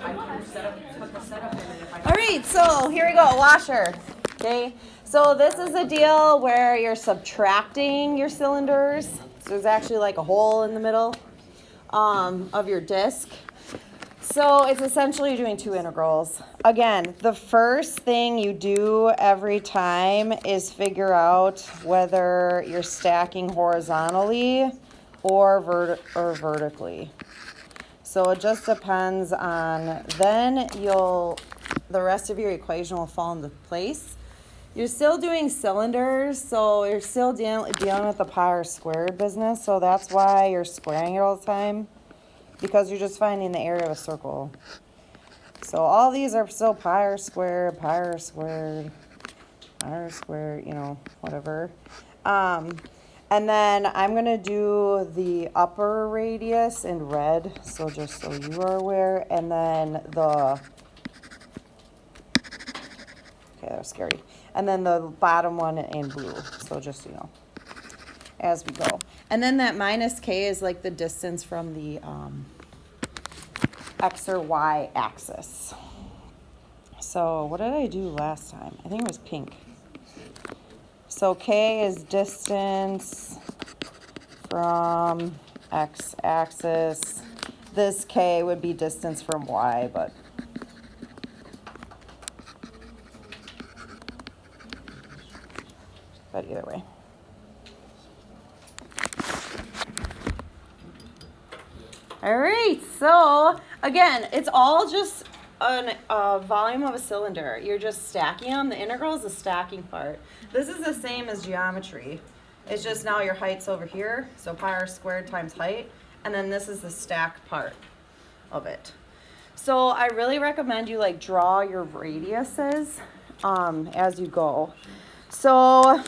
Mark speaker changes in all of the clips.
Speaker 1: All right, so here we go, washer. Okay, so this is a deal where you're subtracting your cylinders. So there's actually like a hole in the middle of your disc. So it's essentially doing two integrals. Again, the first thing you do every time is figure out whether you're stacking horizontally or vertically. So it just depends on, then the rest of your equation will fall into place. You're still doing cylinders, so you're still dealing with the pi r squared business, so that's why you're squaring it all the time, because you're just finding the area of a circle. So all these are still pi r squared, you know, whatever. And then I'm going to do the upper radius in red, so just so you are aware, and then okay, that was scary. And then the bottom one in blue, so just so you know, as we go. And then that minus k is like the distance from the x or y axis. So what did I do last time? I think it was pink. So k is distance from x-axis. This k would be distance from y, but either way. All right, so again, it's all just a volume of a cylinder. You're just stacking them. The integral is the stacking part. This is the same as geometry. It's just now your height's over here, so pi r squared times height, and then this is the stacked part of it. So I really recommend you like draw your radiuses as you go. So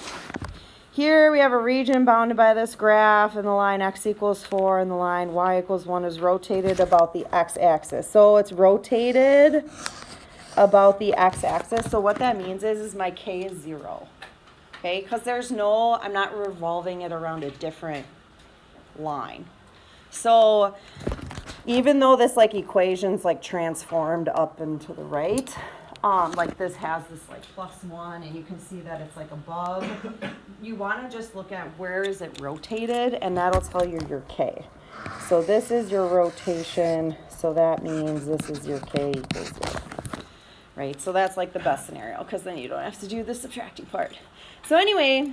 Speaker 1: here we have a region bounded by this graph, and the line x equals 4 and the line y equals 1 is rotated about the x-axis. So it's rotated about the x-axis. So what that means is my k is 0. Okay, because I'm not revolving it around a different line. So even though this like equation's like transformed up and to the right, like this has this like +1, and you can see that it's like above. You want to just look at where is it rotated, and that'll tell you your k. So this is your rotation, so that means this is your k equals 0. Right, so that's like the best scenario, because then you don't have to do the subtracting part. So anyway,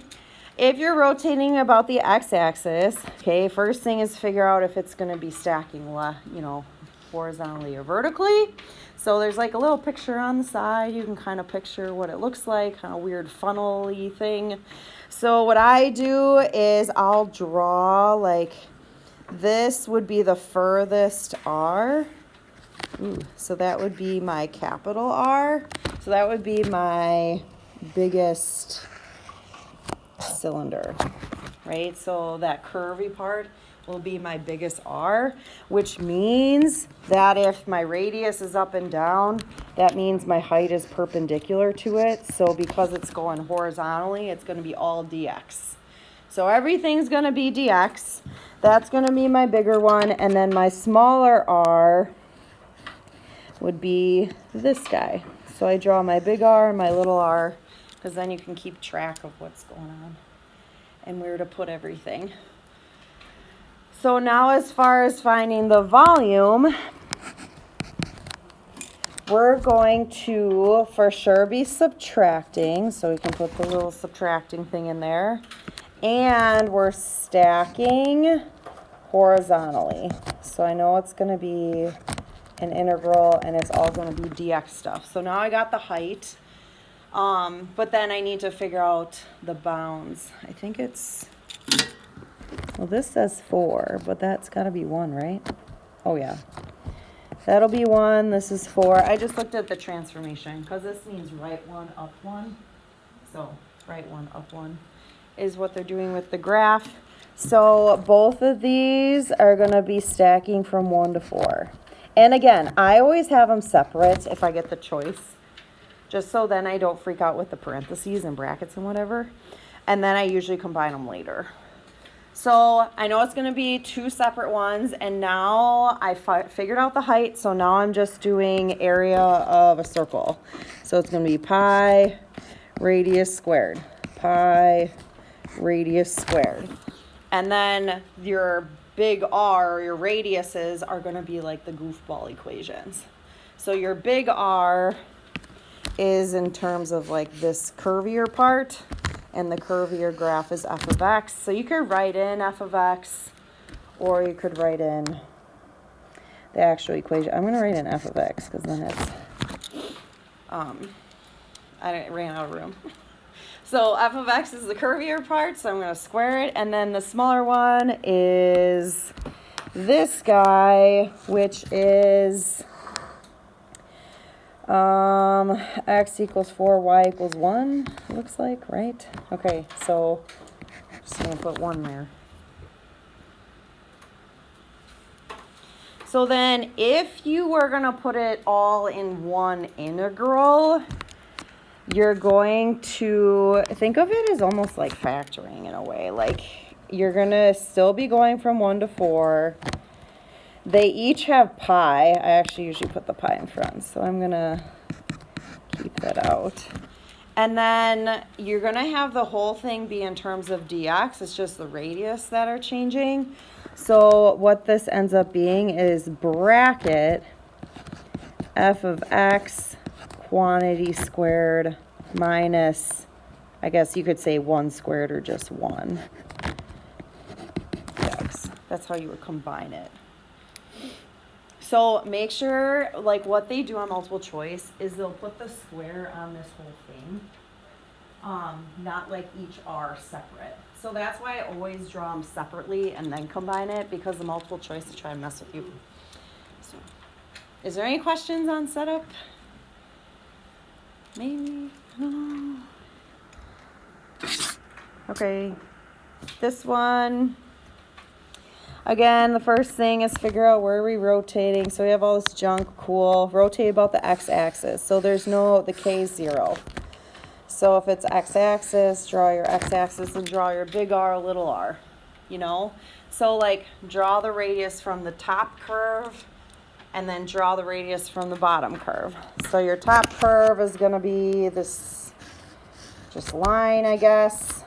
Speaker 1: if you're rotating about the x-axis, okay, first thing is figure out if it's going to be stacking, you know, horizontally or vertically. So there's like a little picture on the side. You can kind of picture what it looks like, kind of weird funnel-y thing. So what I do is I'll draw like this would be the furthest R. Ooh, so that would be my capital R. So that would be my biggest cylinder, right? So that curvy part will be my biggest R, which means that if my radius is up and down, that means my height is perpendicular to it. So because it's going horizontally, it's going to be all dx. So everything's going to be dx. That's going to be my bigger one. And then my smaller R would be this guy. So I draw my big R and my little r, because then you can keep track of what's going on and where to put everything. So now as far as finding the volume, we're going to for sure be subtracting. So we can put the little subtracting thing in there. And we're stacking horizontally. So I know it's going to be an integral, and it's all going to be dx stuff. So now I got the height. But then I need to figure out the bounds. I think it's, well, this says 4, but that's got to be 1, right? Oh, yeah. That'll be 1. This is 4. I just looked at the transformation because this means right 1, up 1. So right 1, up 1 is what they're doing with the graph. So both of these are going to be stacking from 1 to 4. And again, I always have them separate if I get the choice, just so then I don't freak out with the parentheses and brackets and whatever. And then I usually combine them later. So I know it's going to be two separate ones, and now I figured out the height, so now I'm just doing area of a circle. So it's going to be pi radius squared, pi radius squared. And then your big R, or your radiuses, are going to be like the goofball equations. So your big R is in terms of like this curvier part, and the curvier graph is f of x. So you could write in f of x, or you could write in the actual equation. I'm going to write in f of x because then it's, I ran out of room. So f of x is the curvier part, so I'm going to square it. And then the smaller one is this guy, which is x equals 4, y equals 1, it looks like, right? Okay, so just going to put 1 there. So then if you were going to put it all in one integral, you're going to think of it as almost like factoring in a way. Like you're going to still be going from 1 to 4. They each have pi. I actually usually put the pi in front, so I'm going to keep that out. And then you're going to have the whole thing be in terms of dx. It's just the radius that are changing. So what this ends up being is bracket f of x quantity squared minus, I guess you could say 1 squared or just 1 dx. That's how you would combine it. So make sure, like what they do on multiple choice is they'll put the square on this whole thing, not like each R separate. So that's why I always draw them separately and then combine it, because the multiple choice to try and mess with you. So, is there any questions on setup? Maybe? No. Okay, this one. Again, the first thing is figure out where we're rotating. So we have all this junk, cool. Rotate about the x-axis. So there's the k is 0. So if it's x-axis, draw your x-axis and draw your big R, little r, you know? So like draw the radius from the top curve and then draw the radius from the bottom curve. So your top curve is going to be this just line, I guess.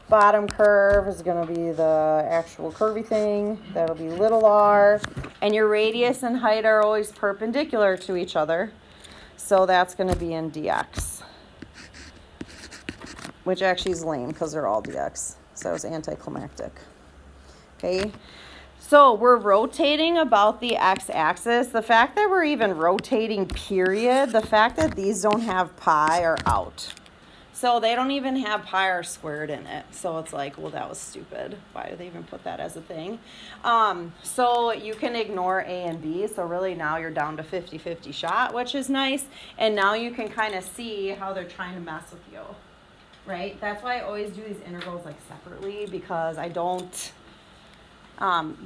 Speaker 1: Bottom curve is going to be the actual curvy thing. That'll be little r. And your radius and height are always perpendicular to each other. So that's going to be in dx. Which actually is lame because they're all dx. So it's anticlimactic. Okay. So we're rotating about the x-axis. The fact that we're even rotating, period, the fact that these don't have pi are out. So they don't even have pi r squared in it. So it's like, well, that was stupid. Why do they even put that as a thing? So you can ignore A and B. So really now you're down to 50-50 shot, which is nice. And now you can kind of see how they're trying to mess with you, right? That's why I always do these integrals like separately, because I don't,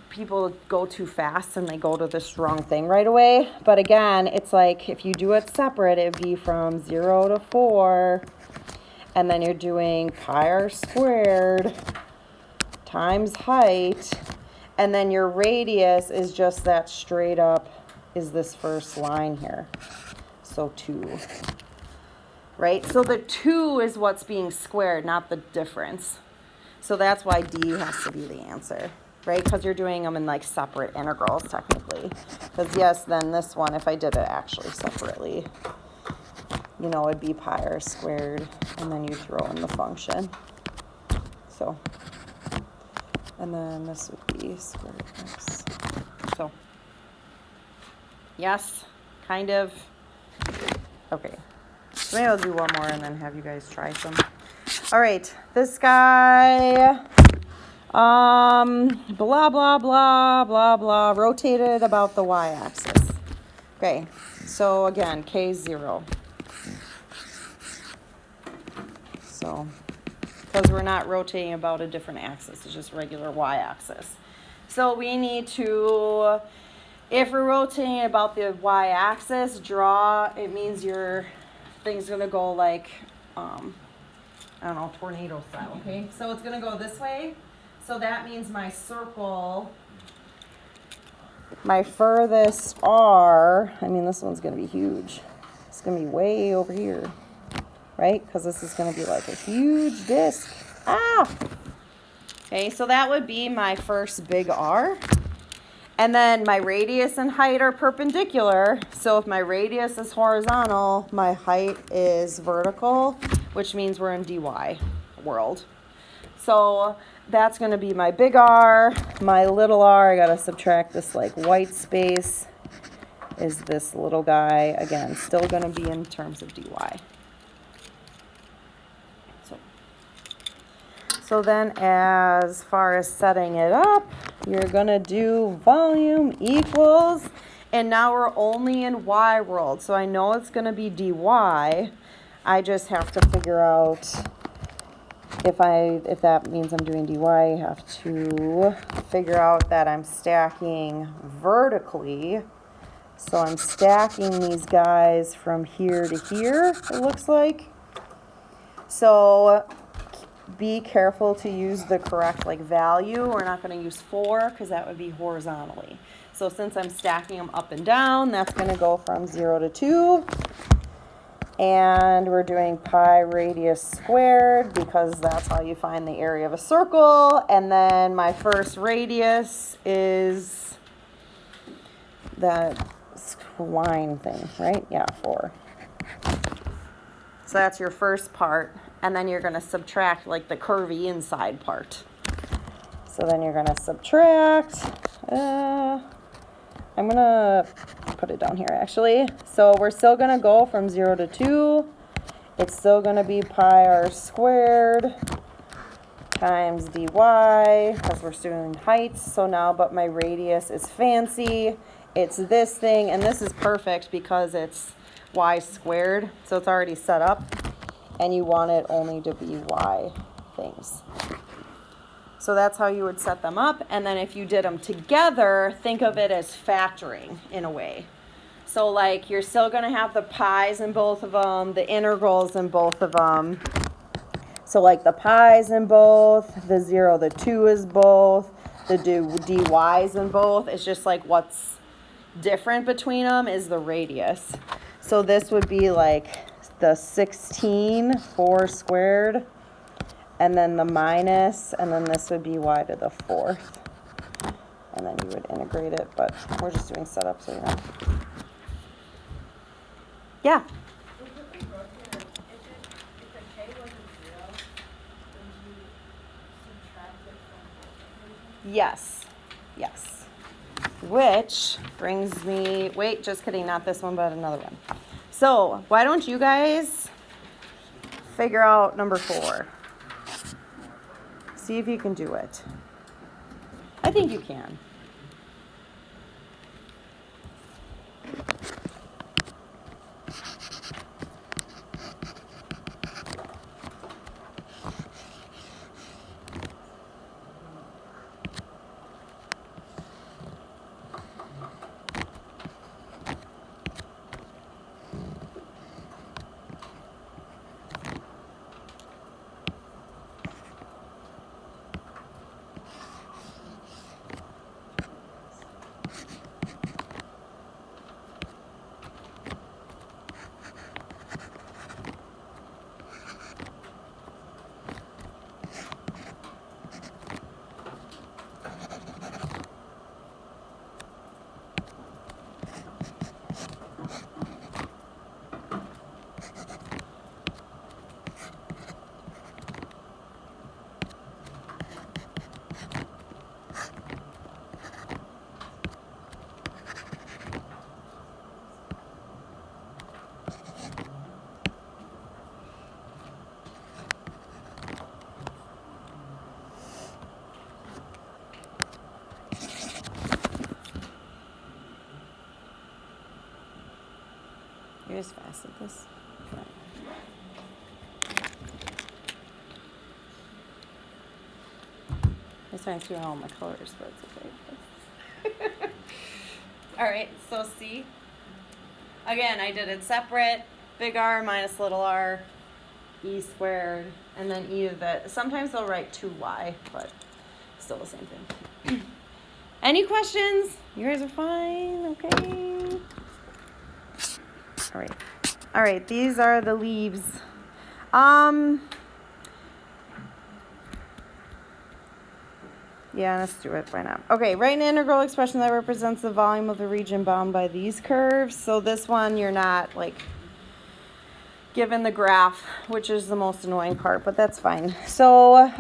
Speaker 1: people go too fast and they go to this wrong thing right away. But again, it's like if you do it separate, it'd be from 0 to 4. And then you're doing pi r squared times height. And then your radius is just that straight up is this first line here. So 2. Right? So the 2 is what's being squared, not the difference. So that's why D has to be the answer. Right? Because you're doing them in like separate integrals technically. Because yes, then this one, if I did it actually separately, you know, it'd be pi r squared, and then you throw in the function. So, and then this would be square root x. So, yes, kind of. Okay, so maybe I'll do one more and then have you guys try some. All right, this guy, blah, blah, blah, blah, blah, rotated about the y-axis. Okay, so again, k is 0. So, because we're not rotating about a different axis, it's just regular y-axis. So we need to, if we're rotating about the y-axis, draw, it means your thing's going to go like, I don't know, tornado style, okay? So it's going to go this way. So that means my circle, my furthest R, I mean, this one's going to be huge. It's going to be way over here, right? Because this is going to be like a huge disc. Ah! Okay, so that would be my first big R. And then my radius and height are perpendicular. So if my radius is horizontal, my height is vertical, which means we're in dy world. So that's going to be my big R. My little r, I got to subtract this like white space, is this little guy. Again, still going to be in terms of dy. So then as far as setting it up, you're going to do volume equals, and now we're only in y world. So I know it's going to be dy. I just have to figure out if that means I'm doing dy, I have to figure out that I'm stacking vertically. So I'm stacking these guys from here to here, it looks like. So be careful to use the correct value. We're not going to use 4 because that would be horizontally. So since I'm stacking them up and down, that's going to go from 0 to 2. And we're doing pi radius squared because that's how you find the area of a circle. And then my first radius is that line thing, right? Yeah, 4. So that's your first part. And then you're going to subtract the curvy inside part. So then you're going to subtract. I'm going to put it down here actually. So we're still going to go from 0 to 2. It's still going to be pi r squared times dy because we're doing heights. So now, but my radius is fancy. It's this thing, and this is perfect because it's y squared. So it's already set up, and you want it only to be y things. So that's how you would set them up. And then if you did them together, think of it as factoring in a way. So you're still going to have the pi's in both of them, the integrals in both of them. So the pi's in both, the 0, the 2 is both, the dy's in both. It's just what's different between them is the radius. So this would be the 16, 4 squared. And then the minus, and then this would be y to the 4th. And then you would integrate it, but we're just doing setup, so you know. Yeah?
Speaker 2: If the k wasn't 0, then you subtract it from both.
Speaker 1: Yes. Yes. Which brings me, wait, just kidding, not this one, but another one. So why don't you guys figure out number 4? See if you can do it. I think you can. You're as fast at this. I'm trying to figure out all my colors, but it's okay. All right, so see. Again, I did it separate. Big R minus little r, e squared, and then e of it. Sometimes they'll write 2y, but still the same thing. Any questions? You guys are fine, okay? All right, these are the leaves. Yeah, let's do it. Why not? Okay, write an integral expression that represents the volume of the region bound by these curves. So this one, you're not like given the graph, which is the most annoying part, but that's fine. So,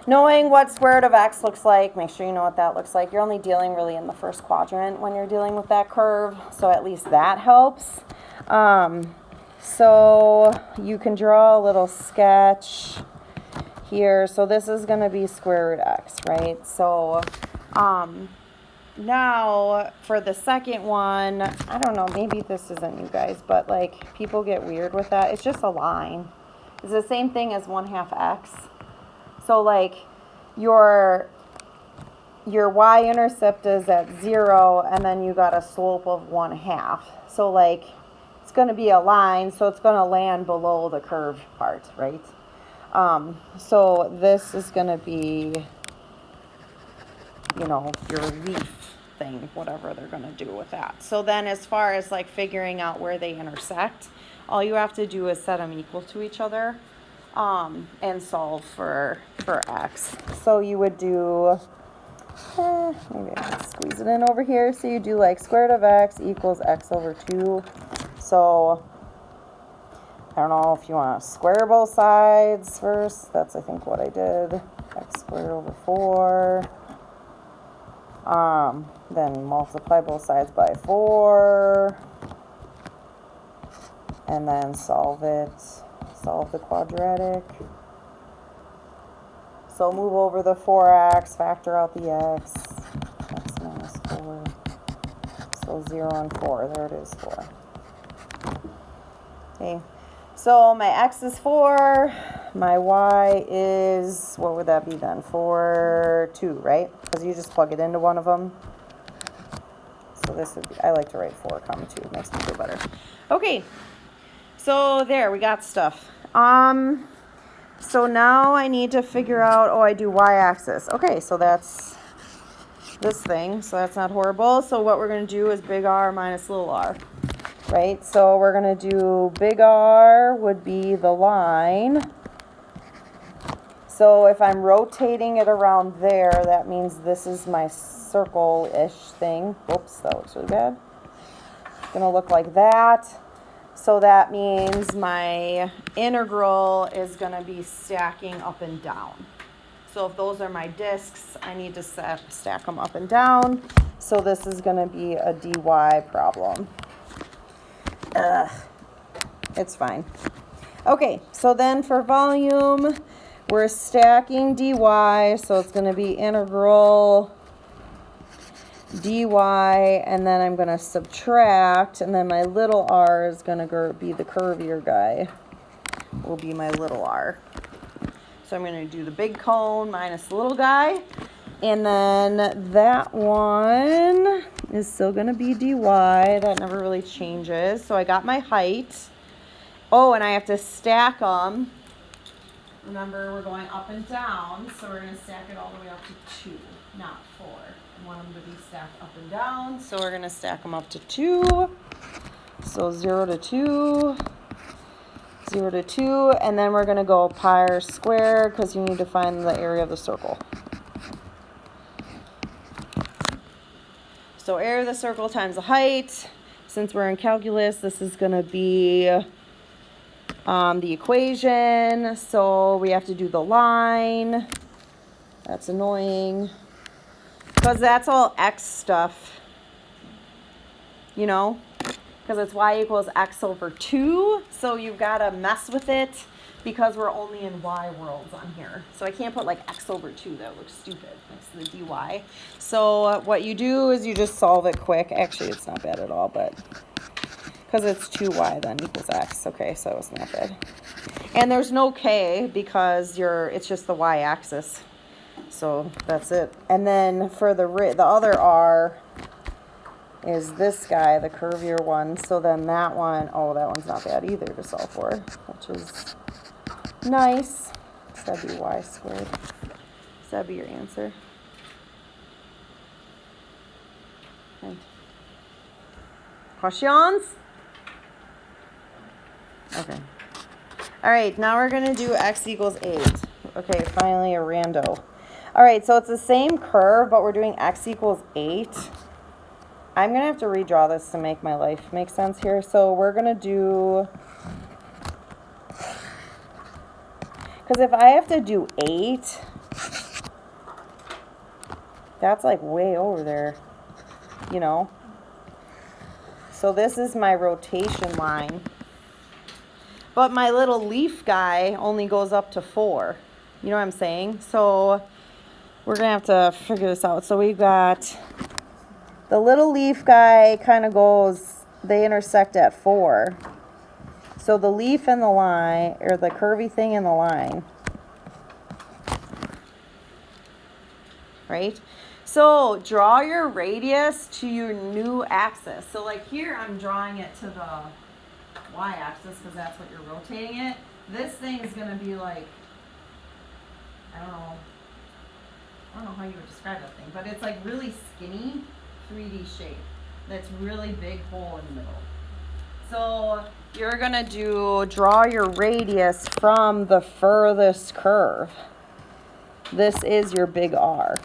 Speaker 1: knowing what square root of x looks like, make sure you know what that looks like. You're only dealing really in the first quadrant when you're dealing with that curve, so at least that helps. So you can draw a little sketch here. So this is going to be square root x, right? So now for the second one, I don't know, maybe this isn't you guys, but like people get weird with that. It's just a line. It's the same thing as 1/2 x. So like your y-intercept is at 0, and then you got a slope of 1/2. So like it's going to be a line, so it's going to land below the curved part, right? So this is going to be, you know, your leaf thing, whatever they're going to do with that. So then as far as like figuring out where they intersect, all you have to do is set them equal to each other. And solve for x. So you would do, maybe I can squeeze it in over here. So you do like square root of x equals x over 2. So I don't know if you want to square both sides first. That's, I think, what I did. X squared over 4. Then multiply both sides by 4. And then solve it. Solve the quadratic. So move over the 4x, factor out the x minus 4. So 0 and 4, there it is, 4. Okay, so my x is 4, my y is, what would that be then? 4, 2, right? Because you just plug it into one of them. So this would be, I like to write 4, 2, it makes me feel better. Okay. So there, we got stuff. So now I need to figure out, I do y-axis. Okay, so that's this thing, so that's not horrible. So what we're going to do is big R minus little r, right? So we're going to do big R would be the line. So if I'm rotating it around there, that means this is my circle-ish thing. Oops, that looks really bad. It's going to look like that. So that means my integral is going to be stacking up and down. So if those are my discs, I need to stack them up and down. So this is going to be a dy problem. It's fine. Okay, so then for volume, we're stacking dy, so it's going to be integral dy, and then I'm going to subtract, and then my little r is going to be the curvier guy, will be my little r. So I'm going to do the big cone minus the little guy, and then that one is still going to be dy. That never really changes. So I got my height. Oh, and I have to stack them. Remember, we're going up and down, so we're going to stack it all the way up to 2, not 4. I want them to be stacked up and down, so we're going to stack them up to 2. So 0 to 2, 0 to 2, and then we're going to go pi r squared because you need to find the area of the circle. So area of the circle times the height. Since we're in calculus, this is going to be the equation. So we have to do the line. That's annoying. Because that's all x stuff, you know, because it's y equals x over 2. So you've got to mess with it because we're only in y worlds on here. So I can't put like x over 2. That looks stupid next to the dy. So what you do is you just solve it quick. Actually, it's not bad at all, but because it's 2y then equals x. Okay, so it's not bad. And there's no k because it's just the y-axis. So that's it. And then for the other r is this guy, the curvier one. So then that one, that one's not bad either to solve for, which is nice. that'd be y squared. So that'd be your answer. Okay. Questions? Okay. All right, now we're going to do x equals 8. Okay, finally a rando. All right, so it's the same curve, but we're doing x equals 8. I'm going to have to redraw this to make my life make sense here. So we're going to do, because if I have to do 8, that's like way over there, you know? So this is my rotation line. But my little leaf guy only goes up to 4. You know what I'm saying? So we're going to have to figure this out. So we've got the little leaf guy kind of goes, they intersect at 4. So the leaf and the line, or the curvy thing in the line. Right? So draw your radius to your new axis. So like here I'm drawing it to the y-axis because that's what you're rotating it. This thing is going to be like, I don't know how you would describe that thing, but it's like really skinny 3D shape that's really big hole in the middle. So you're going to draw your radius from the furthest curve. This is your big R.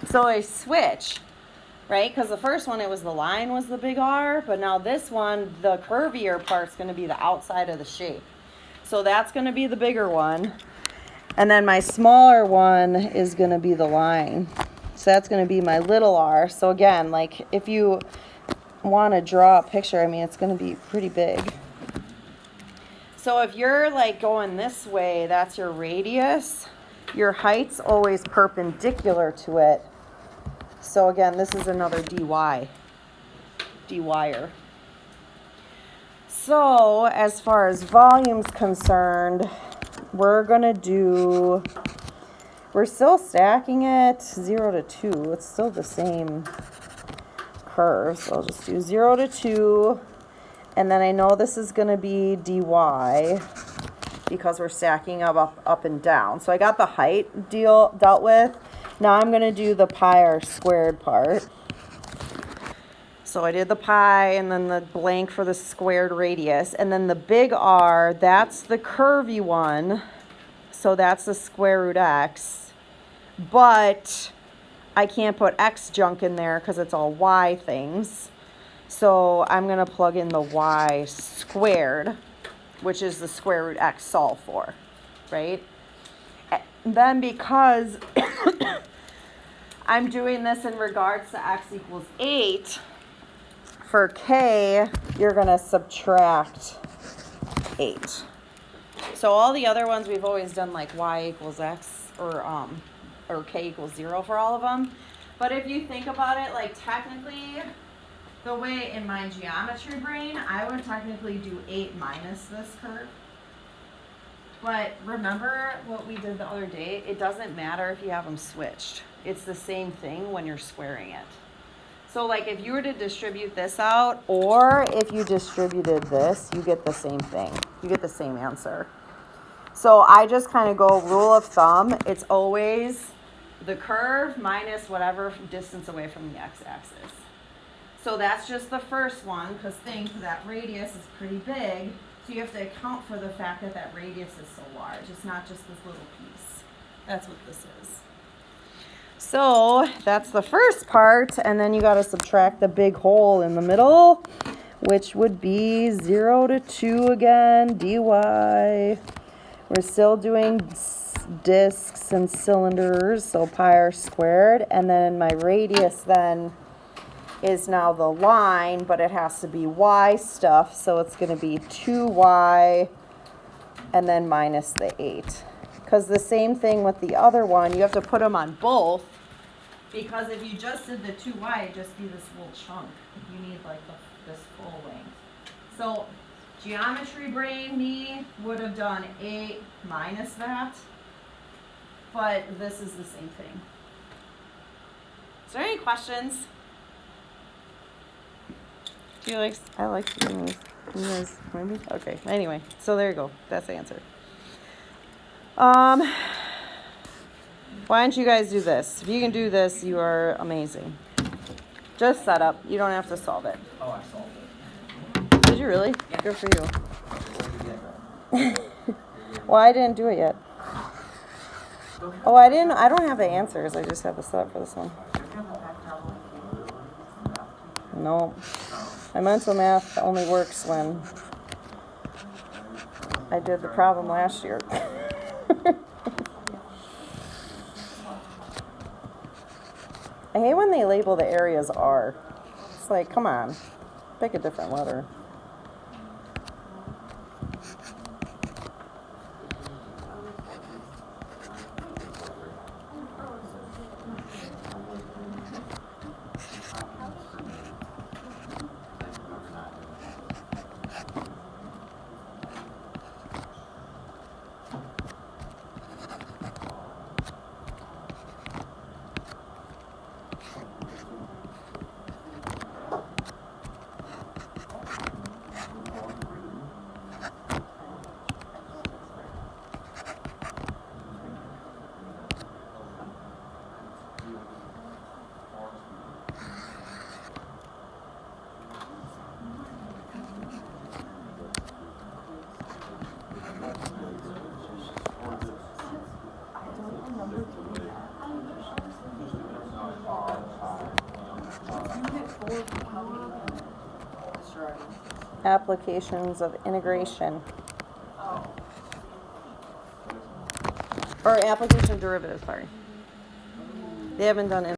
Speaker 1: So I switch, right? Because the first one, it was the line was the big R, but now this one, the curvier part's going to be the outside of the shape. So that's going to be the bigger one. And then my smaller one is going to be the line. So that's going to be my little r. So again, like if you want to draw a picture, I mean, it's going to be pretty big. So if you're like going this way, that's your radius. Your height's always perpendicular to it. So again, this is another dy. dy-er. So as far as volume's concerned, we're still stacking it 0 to 2. It's still the same curve. So I'll just do 0 to 2. And then I know this is going to be dy because we're stacking up and down. So I got the height dealt with. Now I'm going to do the pi r squared part. So I did the pi and then the blank for the squared radius. And then the big R, that's the curvy one. So that's the square root x. But I can't put x junk in there because it's all y things. So I'm going to plug in the y squared, which is the square root x solve for, right? And then because I'm doing this in regards to x equals 8, for k, you're going to subtract 8. So all the other ones we've always done like y equals x or k equals 0 for all of them. But if you think about it, like technically, the way in my geometry brain, I would technically do 8 minus this curve. But remember what we did the other day? It doesn't matter if you have them switched. It's the same thing when you're squaring it. So like if you were to distribute this out, or if you distributed this, you get the same thing. You get the same answer. So I just kind of go rule of thumb. It's always the curve minus whatever distance away from the x-axis. So that's just the first one, because think that radius is pretty big. So you have to account for the fact that that radius is so large. It's not just this little piece. That's what this is. So that's the first part, and then you got to subtract the big hole in the middle, which would be 0 to 2 again, dy. We're still doing discs and cylinders, so pi r squared, and then my radius then is now the line, but it has to be y stuff, so it's going to be 2y and then minus the 8. Because the same thing with the other one, you have to put them on both, because if you just did the 2y, it'd just be this little chunk. You need like this full length. So geometry brain me would have done 8 minus that, but this is the same thing. Is there any questions? Do you like? I like doing these. You guys, maybe? Okay. Anyway, so there you go. That's the answer. Why don't you guys do this? If you can do this, you are amazing. Just set up. You don't have to solve it.
Speaker 3: Oh, I solved it.
Speaker 1: Did you really? Good for you. Well, I didn't do it yet. Oh, I don't have the answers. I just have the setup for this one. No. My mental math only works when I did the problem last year. I hate when they label the areas R. It's like, come on, pick a different letter. Applications of integration. Or application of derivatives, sorry. They haven't done